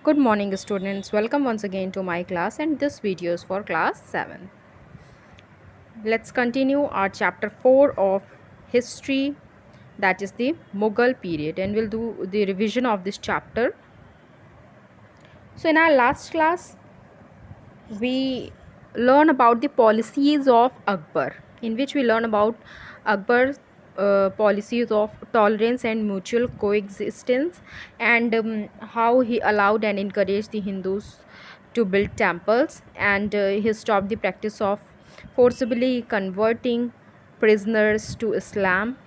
Good morning, students. Welcome once again to my class, and this video is for class 7. Let's continue our chapter 4 of history, that is the Mughal period, and we'll do the revision of this chapter. So, in our last class, we learn about the policies of Akbar, in which we learn about Akbar's policies of tolerance and mutual coexistence, and how he allowed and encouraged the Hindus to build temples, and he stopped the practice of forcibly converting prisoners to Islam,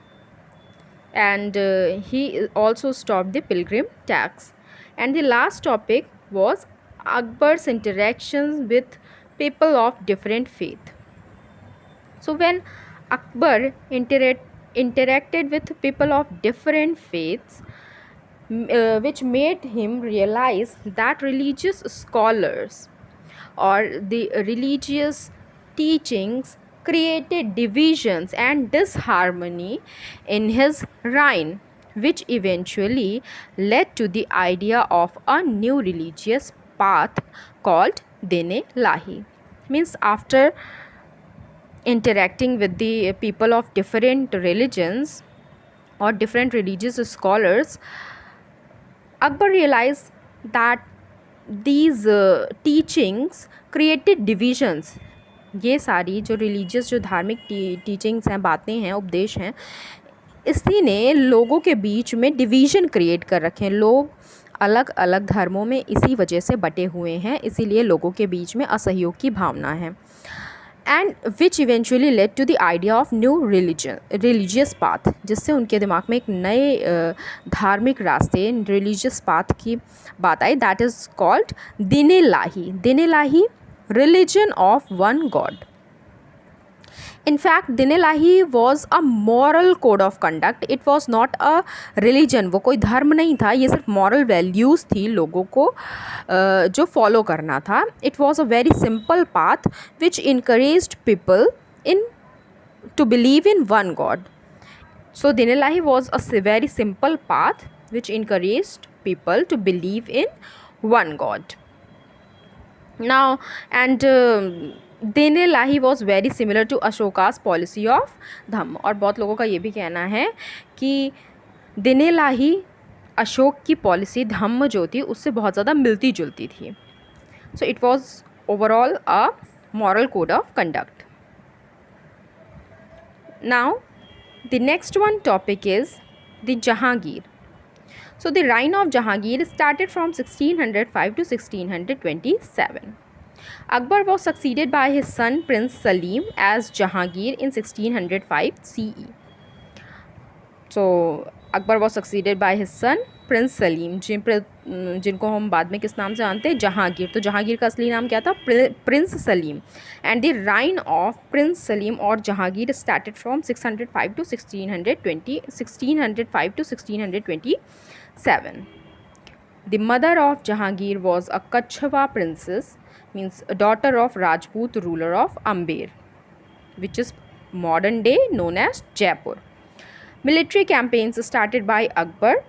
and he also stopped the pilgrim tax. And the last topic was Akbar's interactions with people of different faith. So when Akbar interacted with people of different faiths, which made him realize that religious scholars or the religious teachings created divisions and disharmony in his reign, which eventually led to the idea of a new religious path called Dine Lahi. Means after interacting with the people of different religions or different religious scholars, Akbar realized that these teachings created divisions. ये सारी जो religious जो धार्मिक teachings हैं, बातें हैं, उपदेश हैं, इसी ने लोगों के बीच में डिवीज़न क्रिएट कर रखे हैं. लोग अलग अलग धर्मों में इसी वजह से बटे हुए हैं, इसीलिए लोगों के बीच में असहयोग की भावना है. And which eventually led to the idea of new religious path, जिससे उनके दिमाग में एक नए धार्मिक रास्ते, रिलीजियस पाथ की बात आई. दैट इज़ कॉल्ड दीन लाही. दीन लाही, religion of one god. In fact, Din Ilahi was a moral code of conduct. It was not a religion. वो कोई धर्म नहीं था, ये सिर्फ moral values थी लोगों को जो follow करना था. It was a very simple path which encouraged people to believe in one god. So Din Ilahi was a very simple path which encouraged people to believe in one god. Now, and Dine Lahi was very similar to Ashoka's policy of Dhamma. और बहुत लोगों का ये भी कहना है कि Dine Lahi Ashok की पॉलिसी धम्म जो थी उससे बहुत ज़्यादा मिलती जुलती थी. So it was overall a moral code of conduct. Now, the next one topic is the Jahangir. So the reign of Jahangir started from 1605 to 1627. Akbar was succeeded by his son Prince Salim as Jahangir in 1605 CE. So Akbar was succeeded by his son Prince Salim, जिनको हम बाद में किस नाम से जानते हैं, जहांगीर. तो जहांगीर का असली नाम क्या था? Prince Salim. And the reign of Prince Salim और Jahangir started from 605 to 1627. The mother of Jahangir was a Kachhwa princess, means a daughter of Rajput ruler of Amber, which is modern day known as Jaipur. Military campaigns started by Akbar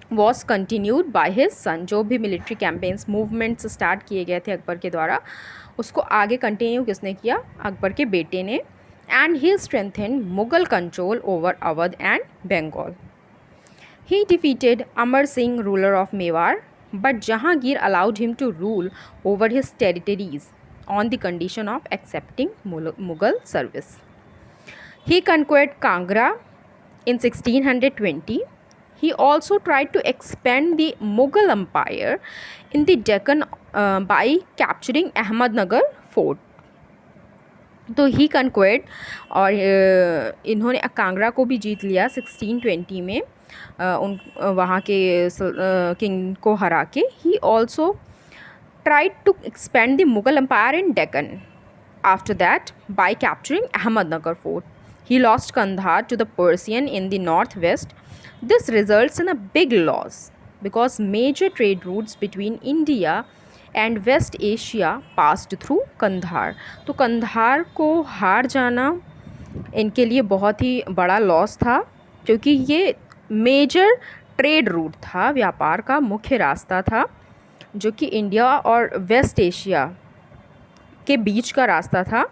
was continued by his son. जो भी military campaigns movements start किए गए थे अकबर के द्वारा, उसको आगे continue किसने किया? अकबर के बेटे ने. And he strengthened Mughal control over Awadh and Bengal. He defeated Amar Singh, ruler of Mewar, but Jahangir allowed him to rule over his territories on the condition of accepting Mughal service. He conquered Kangra in 1620. He also tried to expand the Mughal Empire in the Deccan by capturing Ahmednagar fort. तो ही कन्क्वेड और इन्होंने कांगड़ा को भी जीत लिया 1620 में उन वहाँ के किंग को हरा के. He also tried to expand the Mughal empire in Deccan after that by capturing Ahmednagar fort. He lost Kandahar to the Persian in the north west. This results in a big loss because major trade routes between India and West Asia passed through Kandahar. तो कंधार को हार जाना इनके लिए बहुत ही बड़ा loss था, क्योंकि ये मेजर ट्रेड रूट था, व्यापार का मुख्य रास्ता था जो कि इंडिया और वेस्ट एशिया के बीच का रास्ता था।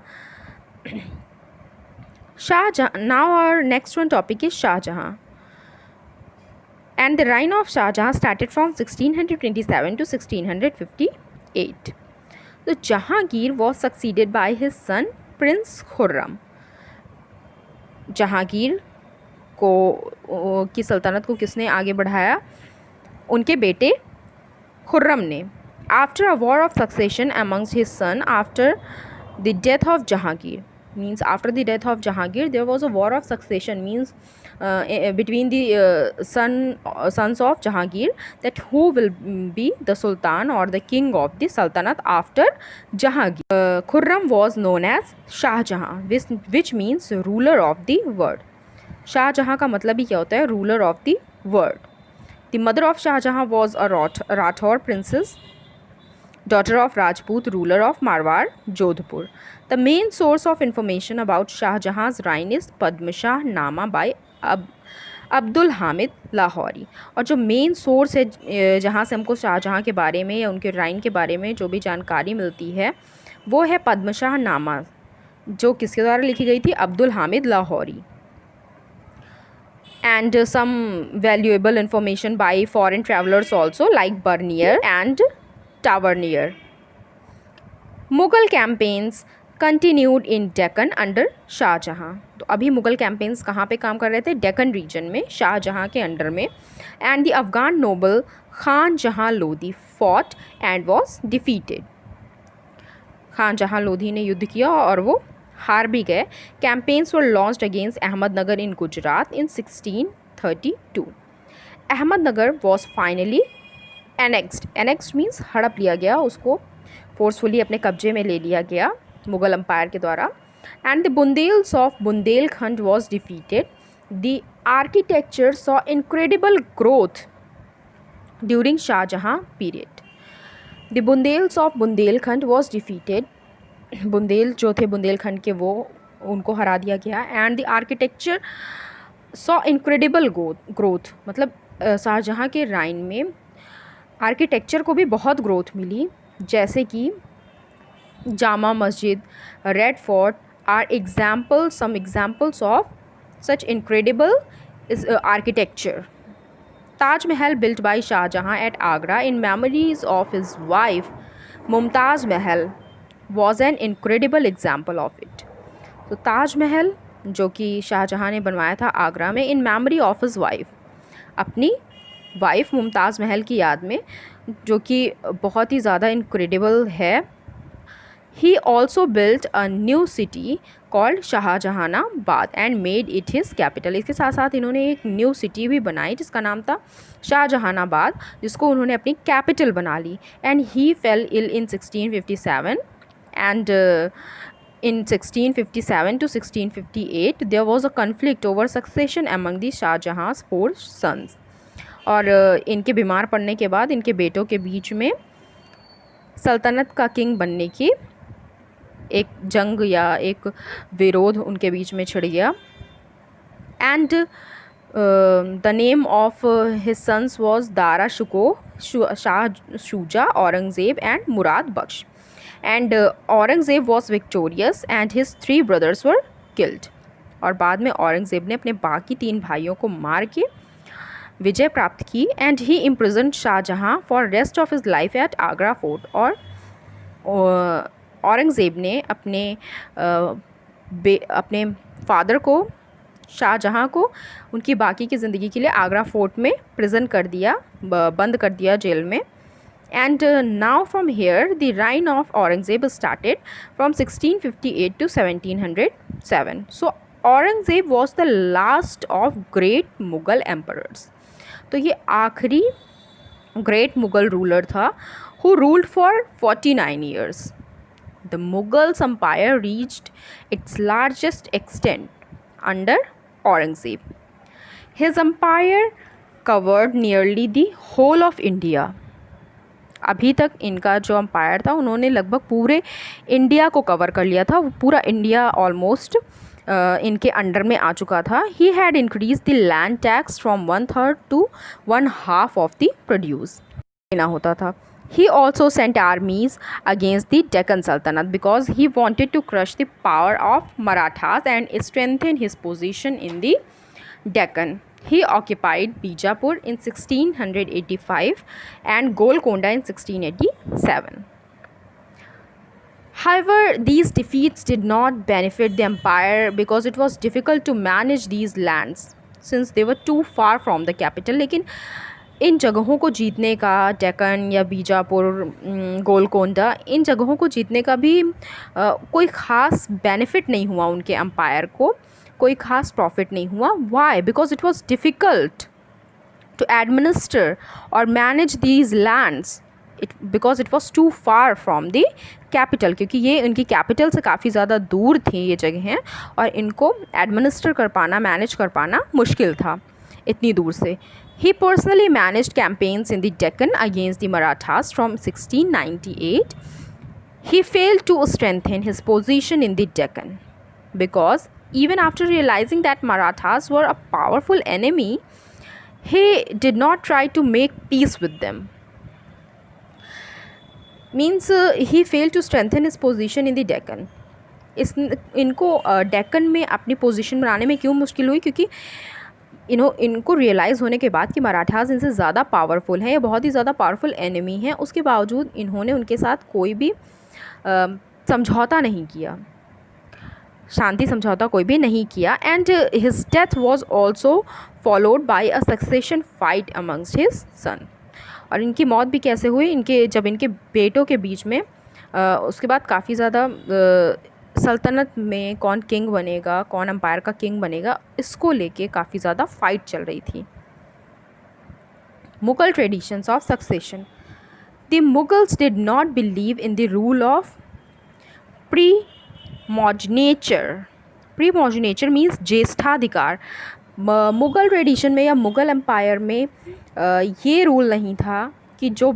Shah Jahan, now our next one topic is Shah Jahan. And the reign of Shah Jahan started from 1627 to 1658. So Jahangir was succeeded by his son Prince Khurram. Jahangir को की सल्तनत को किसने आगे बढ़ाया? उनके बेटे खुर्रम ने। After a war of succession amongst his son after the death of Jahangir, means after the death of Jahangir there was a war of succession, means between the sons of Jahangir, that who will be the sultan or the king of the sultanate after Jahangir. Khurram was known as Shah Jahan, which means ruler of the world. Shah Jahan का मतलब ही क्या होता है? ruler of the world. The mother of Shah Jahan was a Rathore princess, daughter of Rajput ruler of Marwar, Jodhpur. The main source of information about Shah Jahan's reign is Padmashah Nama by Abdul Hamid Lahori. और जो main source है जहाँ से हमको शाहजहाँ के बारे में या उनके राइन के बारे में जो भी जानकारी मिलती है वो है पद्मशाह नामा, जो किसके द्वारा लिखी गई थी? Abdul Hamid Lahori. And some valuable information by foreign travelers also, like Bernier and Tavernier. Mughal campaigns continued in Deccan under Shahjahan. तो अभी मुग़ल कैंपेन्स कहाँ पे काम कर रहे थे? डेक्कन रीजन में, शाहजहाँ के अंडर में। And the Afghan noble Khan Jahan Lodi fought and was defeated. Khan Jahan Lodi ने युद्ध किया और वो हार भी गए। Campaigns were launched against Ahmednagar in Gujarat in 1632। Ahmednagar was finally annexed means हड़प लिया गया, उसको फोर्सफुली अपने कब्जे में ले लिया गया मुग़ल अम्पायर के द्वारा। And the Bundels of Bundelkhand was defeated. The architecture saw incredible growth during Shah Jahan period. The Bundels of Bundelkhand was defeated. Bundel जो थे बुंदेलखंड के, वो उनको हरा दिया गया। And the architecture saw incredible growth, मतलब शाहजहाँ के राइन में आर्किटेक्चर को भी बहुत ग्रोथ मिली, जैसे कि Jama Masjid, red fort are some examples of such incredible architecture. Taj Mahal built by Shahjahan at Agra in memories of his wife Mumtaz Mahal was an incredible example of it. तो ताज महल जो कि शाहजहाँ ने बनवाया था आगरा में in memory of his wife, अपनी wife Mumtaz महल की याद में, जो कि बहुत ही ज़्यादा इनक्रेडिबल है। He also built a new city called Shahjahanabad and made it his capital. इसके साथ साथ इन्होंने एक न्यू सिटी भी बनाई जिसका नाम था शाहजहानाबाद, जिसको उन्होंने अपनी कैपिटल बना ली। And he fell ill in 1657 and in 1657 to 1658 there was a conflict over succession among the Shahjahan's 4 sons। और इनके बीमार पड़ने के बाद इनके बेटों के बीच में सल्तनत का किंग बनने की एक जंग या एक विरोध उनके बीच में छिड़ गया। And the name of his sons was Dara Shukoh, Shah Shuja, Aurangzeb and Murad Bakhsh. And Aurangzeb was victorious and his 3 brothers were killed। और बाद में औरंगज़ेब ने अपने बाकी 3 भाइयों को मार के विजय प्राप्त की। And he imprisoned Shah Jahan for rest of his life at Agra fort. और औरंगज़ेब ने अपने फादर को, शाहजहाँ को, उनकी बाकी की ज़िंदगी के लिए आगरा फोर्ट में प्रिजन कर दिया, बंद कर दिया जेल में। And now from here the reign of Aurangzeb started from 1658 to 1707. So Aurangzeb was the last of great Mughal emperors। तो ये आखिरी great Mughal ruler था who ruled for 49 years। The Mughal empire reached its largest extent under Aurangzeb। His empire covered nearly the whole of India। अभी तक इनका जो empire था उन्होंने लगभग पूरे इंडिया को कवर कर लिया था, पूरा इंडिया ऑलमोस्ट इनके अंडर में आ चुका था। He had increase the land tax from 1/3 to 1/2 of the produce देना होता था। He also sent armies against the Deccan Sultanate because he wanted to crush the power of Marathas and strengthen his position in the Deccan. He occupied Bijapur in 1685 and Golconda in 1687. However, these defeats did not benefit the empire because it was difficult to manage these lands since they were too far from the capital. लेकिन इन जगहों को जीतने का, डेक्कन या बीजापुर, गोलकोंडा, इन जगहों को जीतने का भी कोई ख़ास बेनिफिट नहीं हुआ उनके एम्पायर को, कोई ख़ास प्रॉफिट नहीं हुआ. Why? Because it was difficult to administer or manage these lands because it was too far from the capital, क्योंकि ये उनकी कैपिटल से काफ़ी ज़्यादा दूर थी ये जगहें और इनको एडमिनिस्टर कर पाना, मैनेज कर पाना मुश्किल था इतनी दूर से. He personally managed campaigns in the Deccan against the Marathas from 1698. He failed to strengthen his position in the Deccan because even after realizing that Marathas were a powerful enemy, he did not try to make peace with them. Means he failed to strengthen his position in the Deccan. इनको डेक्कन में अपनी position बनाने में क्यों मुश्किल हुई? क्योंकि इनको रियलाइज़ होने के बाद कि मराठास इनसे ज़्यादा पावरफुल हैं, ये बहुत ही ज़्यादा पावरफुल एनिमी हैं, उसके बावजूद इन्होंने उनके साथ कोई भी समझौता नहीं किया, शांति समझौता कोई भी नहीं किया. And his death was also followed by a succession fight amongst his son. और इनकी मौत भी कैसे हुई? जब इनके बेटों के बीच में उसके बाद काफ़ी ज़्यादा सल्तनत में कौन किंग बनेगा, कौन एम्पायर का किंग बनेगा, इसको लेके काफ़ी ज़्यादा फाइट चल रही थी. Mughal traditions of succession. The Mughals did not believe in the rule of primogeniture means ज्येष्ठाधिकार. मुग़ल ट्रेडिशन में या मुग़ल एम्पायर में ये रूल नहीं था कि जो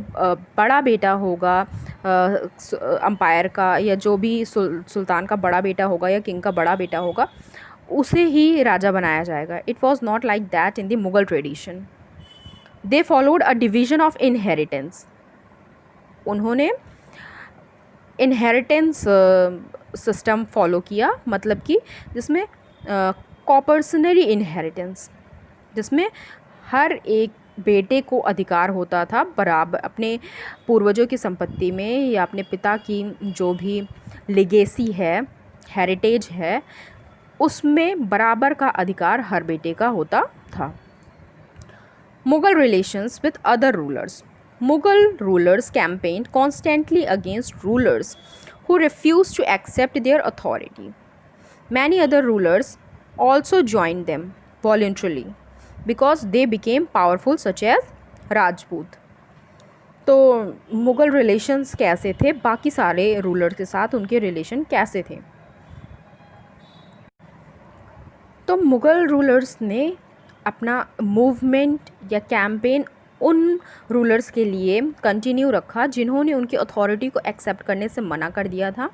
बड़ा बेटा होगा एम्पायर का, या जो भी सुल्तान का बड़ा बेटा होगा या किंग का बड़ा बेटा होगा, उसे ही राजा बनाया जाएगा. It was not like that in the Mughal tradition. They followed a division of inheritance. उन्होंने इनहेरिटेंस सिस्टम फॉलो किया, मतलब कि जिसमें कॉपर्सनरी इनहेरिटेंस, जिसमें हर एक बेटे को अधिकार होता था बराबर अपने पूर्वजों की संपत्ति में या अपने पिता की जो भी लेगेसी है, हेरिटेज है, उसमें बराबर का अधिकार हर बेटे का होता था. Mughal relations with other rulers. Mughal rulers campaigned constantly against rulers who refused to accept their authority. Many other rulers also joined them voluntarily because they became powerful, such as Rajput. तो मुग़ल रिलेशंस कैसे थे? बाकी सारे ruler के साथ उनके relation कैसे थे? तो मुग़ल रूलर्स ने अपना मूवमेंट या कैंपेन उन रूलर्स के लिए कंटिन्यू रखा जिन्होंने उनकी अथॉरिटी को एक्सेप्ट करने से मना कर दिया था.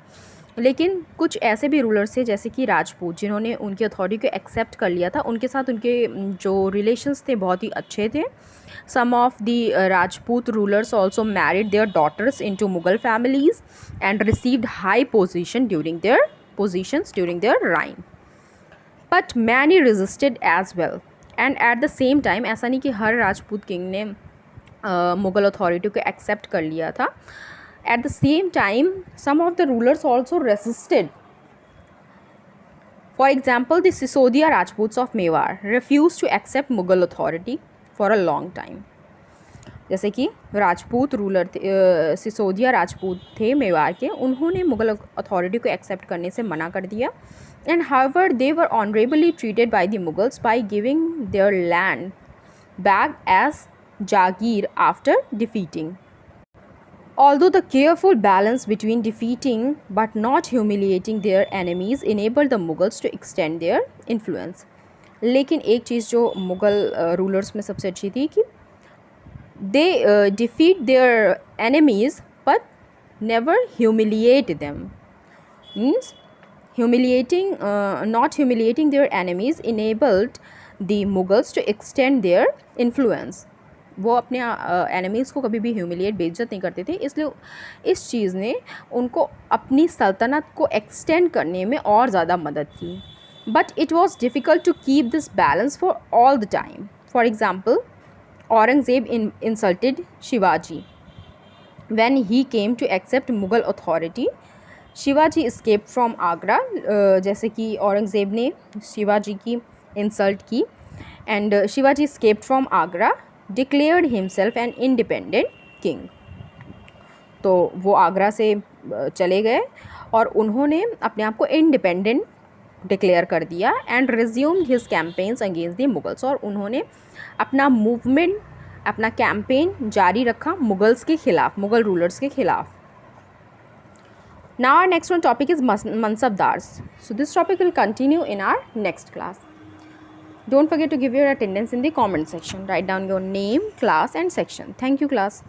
लेकिन कुछ ऐसे भी रूलर्स थे जैसे कि राजपूत, जिन्होंने उनकी अथॉरिटी को एक्सेप्ट कर लिया था. उनके साथ उनके जो रिलेशंस थे बहुत ही अच्छे थे. Some of the Rajput rulers also married their daughters into Mughal families and received high positions during their reign. But many resisted as well. And at the same time, ऐसा नहीं कि हर राजपूत किंग ने मुग़ल अथॉरिटी को एक्सेप्ट कर लिया था. At the same time some of the rulers also resisted. For example, the Sisodia Rajputs of Mewar refuse to accept Mughal authority for a long time. जैसे कि राजपूत रूलर सिसोदिया राजपूत थे मेवाड़ के, उन्होंने मुग़ल अथॉरिटी को एक्सेप्ट करने से मना कर दिया. And however, they were honorably treated by the Mughals by giving their land back as Jagir after defeating. Although the careful balance between defeating but not humiliating their enemies enabled the Mughals to extend their influence. लेकिन एक चीज़ जो Mughal rulers में सबसे अच्छी थी कि they defeat their enemies but never humiliate them. Means not humiliating their enemies enabled the Mughals to extend their influence. वो अपने एनिमीज़ को कभी भी ह्यूमिलिएट, बेइज्जत नहीं करते थे, इसलिए इस चीज़ ने उनको अपनी सल्तनत को एक्सटेंड करने में और ज़्यादा मदद की. But it was difficult to keep this balance for all the time. For example, Aurangzeb insulted Shivaji when he came to accept Mughal authority. Shivaji escaped from Agra. जैसे कि औरंगज़ेब ने शिवाजी की इंसल्ट की, and Shivaji escaped from Agra, declared himself an independent king. तो वो आगरा से चले गए और उन्होंने अपने आप को इंडिपेंडेंट डिक्लेयर कर दिया, and resumed his campaigns against the Mughals. और उन्होंने अपना मूवमेंट, अपना कैंपेन जारी रखा मुगल्स के खिलाफ, मुगल रूलर्स के खिलाफ. Now our next one topic is mansabdars. So this topic will continue in our next class. Don't forget to give your attendance in the comment section. Write down your name, class and section. Thank you, class.